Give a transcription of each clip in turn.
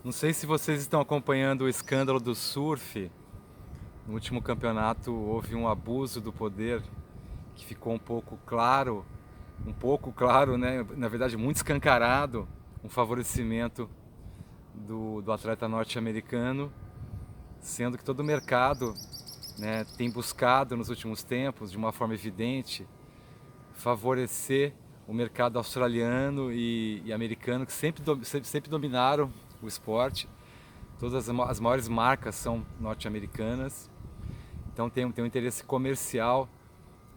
Não sei se vocês estão acompanhando o escândalo do surf. No último campeonato houve um abuso do poder que ficou um pouco claro, né? Na verdade, muito escancarado, um favorecimento do atleta norte-americano, sendo que todo o mercado, né, tem buscado nos últimos tempos, de uma forma evidente, favorecer o mercado australiano e americano, que sempre dominaram o esporte. Todas as maiores marcas são norte-americanas, então tem um interesse comercial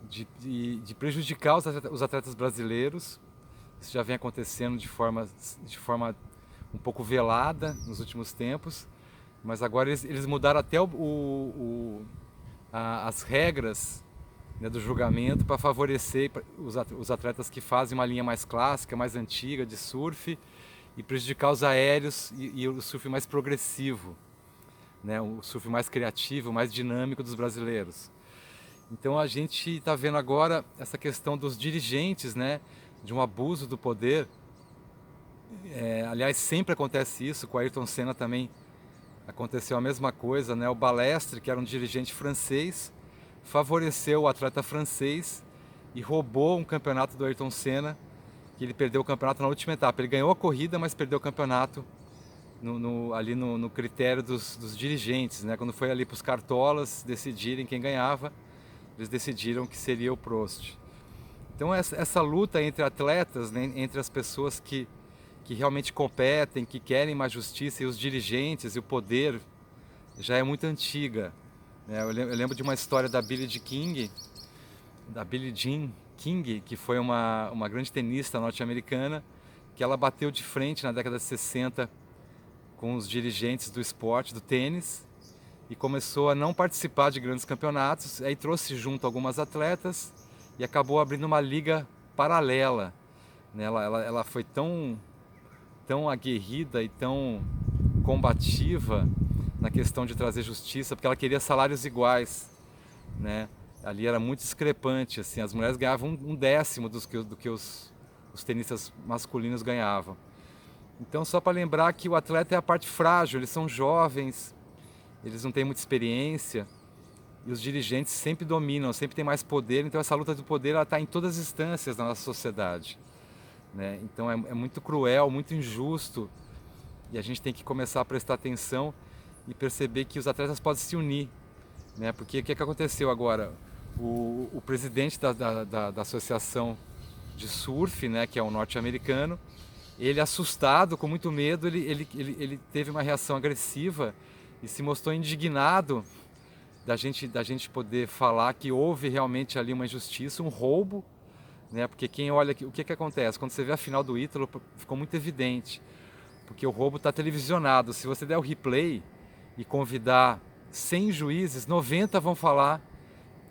de prejudicar os atletas brasileiros. Isso já vem acontecendo de forma um pouco velada nos últimos tempos, mas agora eles mudaram até as regras, né, do julgamento para favorecer os atletas que fazem uma linha mais clássica, mais antiga de surf e prejudicar os aéreos e o surf mais progressivo, né, o surf mais criativo, mais dinâmico dos brasileiros. Então a gente está vendo agora essa questão dos dirigentes, né, de um abuso do poder. Aliás, sempre acontece isso, com o Ayrton Senna também aconteceu a mesma coisa, né? O Balestre, que era um dirigente francês, favoreceu o atleta francês e roubou um campeonato do Ayrton Senna, que ele perdeu o campeonato na última etapa. Ele ganhou a corrida, mas perdeu o campeonato ali no critério dos dirigentes, né? Quando foi ali para os cartolas decidirem quem ganhava, eles decidiram que seria o Prost. Então essa luta entre atletas, né, entre as pessoas que realmente competem, que querem mais justiça, e os dirigentes e o poder, já é muito antiga, né? Eu lembro de uma história da Billie Jean King, que foi uma grande tenista norte-americana, que ela bateu de frente na década de 60 com os dirigentes do esporte, do tênis, e começou a não participar de grandes campeonatos. Aí trouxe junto algumas atletas e acabou abrindo uma liga paralela, né? Ela foi tão aguerrida e tão combativa na questão de trazer justiça, porque ela queria salários iguais, né? Ali era muito discrepante, assim, as mulheres ganhavam um décimo do que os tenistas masculinos ganhavam. Então, só para lembrar que o atleta é a parte frágil, eles são jovens, eles não têm muita experiência, e os dirigentes sempre dominam, sempre têm mais poder. Então essa luta do poder está em todas as instâncias da nossa sociedade, né? Então é muito cruel, muito injusto, e a gente tem que começar a prestar atenção e perceber que os atletas podem se unir, né? Porque o que aconteceu agora? O presidente da associação de surf, né, que é um norte-americano, ele, assustado, com muito medo, ele teve uma reação agressiva e se mostrou indignado da gente poder falar que houve realmente ali uma injustiça, um roubo, né? Porque quem olha, o que acontece? Quando você vê a final do Ítalo, ficou muito evidente, porque o roubo está televisionado. Se você der o replay e convidar 100 juízes, 90 vão falar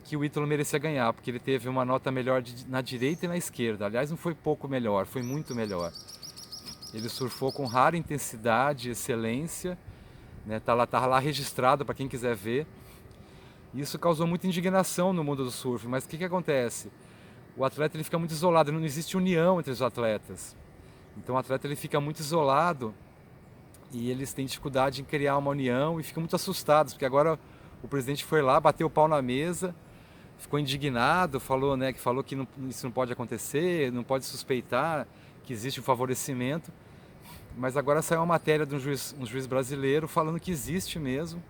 que o Ítalo merecia ganhar, porque ele teve uma nota melhor na direita e na esquerda. Aliás, não foi pouco melhor, foi muito melhor. Ele surfou com rara intensidade, excelência, né? Tá lá registrado para quem quiser ver. Isso causou muita indignação no mundo do surf, mas o que acontece? O atleta ele fica muito isolado, não existe união entre os atletas. Então o atleta ele fica muito isolado e eles têm dificuldade em criar uma união e ficam muito assustados, porque agora o presidente foi lá, bateu o pau na mesa, ficou indignado, falou que isso não pode acontecer, não pode suspeitar que existe um favorecimento. Mas agora saiu uma matéria de um juiz brasileiro falando que existe mesmo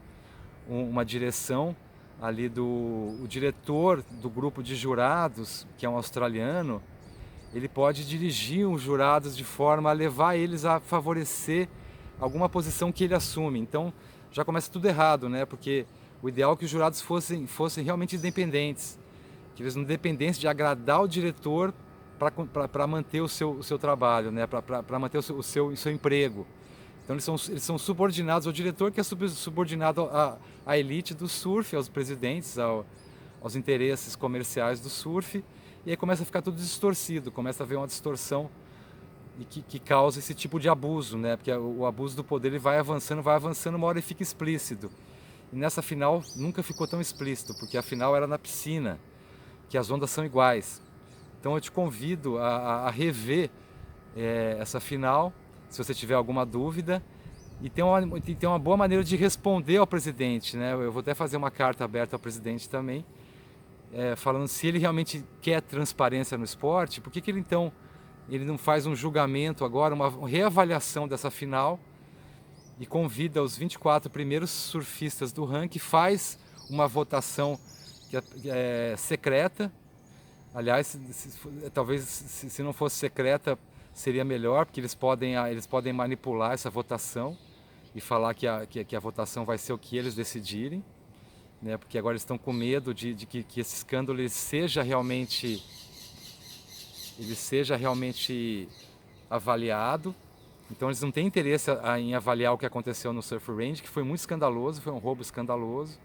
uma direção ali o diretor do grupo de jurados, que é um australiano, ele pode dirigir os jurados de forma a levar eles a favorecer alguma posição que ele assume. Então já começa tudo errado, né? Porque o ideal é que os jurados fossem realmente independentes, que eles não dependessem de agradar o diretor para manter o seu trabalho, né? Para manter o seu emprego. Então eles são subordinados ao diretor, que é subordinado à elite do surf, aos presidentes, aos interesses comerciais do surf, e aí começa a ficar tudo distorcido, começa a haver uma distorção e que causa esse tipo de abuso, né? Porque o abuso do poder ele vai avançando, uma hora ele fica explícito. E nessa final nunca ficou tão explícito, porque a final era na piscina, que as ondas são iguais. Então eu te convido a rever essa final, se você tiver alguma dúvida, e tem uma boa maneira de responder ao presidente, né? Eu vou até fazer uma carta aberta ao presidente também, falando se ele realmente quer transparência no esporte, por que ele então ele não faz um julgamento agora, uma reavaliação dessa final e convida os 24 primeiros surfistas do ranking, faz uma votação que é secreta. Aliás, talvez se não fosse secreta seria melhor, porque eles podem manipular essa votação e falar que a votação vai ser o que eles decidirem, né? Porque agora eles estão com medo de que esse escândalo ele seja realmente avaliado. Então eles não têm interesse em avaliar o que aconteceu no Surf Range, que foi muito escandaloso, foi um roubo escandaloso.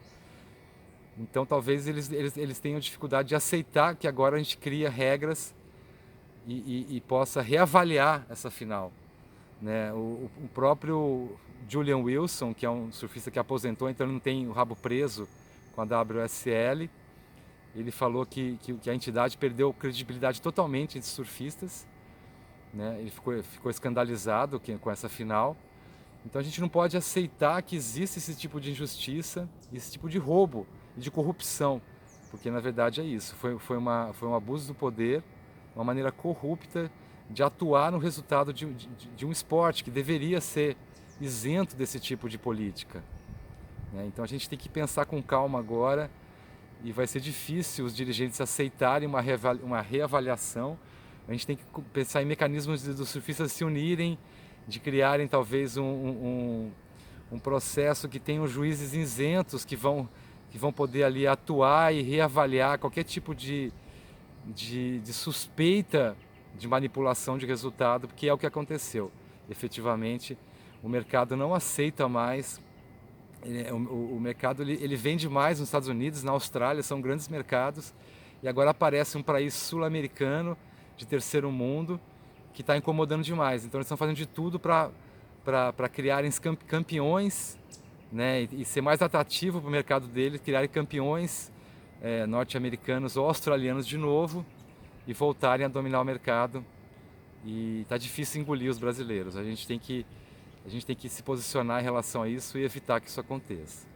Então talvez eles tenham dificuldade de aceitar que agora a gente cria regras e possa reavaliar essa final, né? O próprio Julian Wilson, que é um surfista que aposentou, então ele não tem o rabo preso com a WSL, ele falou que a entidade perdeu credibilidade totalmente entre surfistas, né? Ele ficou escandalizado com essa final. Então a gente não pode aceitar que existe esse tipo de injustiça, esse tipo de roubo e de corrupção, porque na verdade é isso, foi um abuso do poder, uma maneira corrupta de atuar no resultado de um esporte que deveria ser isento desse tipo de política, né? Então a gente tem que pensar com calma agora, e vai ser difícil os dirigentes aceitarem uma reavaliação. A gente tem que pensar em mecanismos dos surfistas se unirem, de criarem talvez um processo que tenha juízes isentos que vão poder ali atuar e reavaliar qualquer tipo de suspeita de manipulação de resultado, porque é o que aconteceu. Efetivamente, o mercado não aceita mais. O mercado ele vende mais nos Estados Unidos, na Austrália, são grandes mercados, e agora aparece um país sul-americano de terceiro mundo que está incomodando demais. Então eles estão fazendo de tudo para criarem campeões, né, e ser mais atrativo para o mercado deles, criarem campeões norte-americanos ou australianos de novo e voltarem a dominar o mercado. E está difícil engolir os brasileiros. A gente tem que se posicionar em relação a isso e evitar que isso aconteça.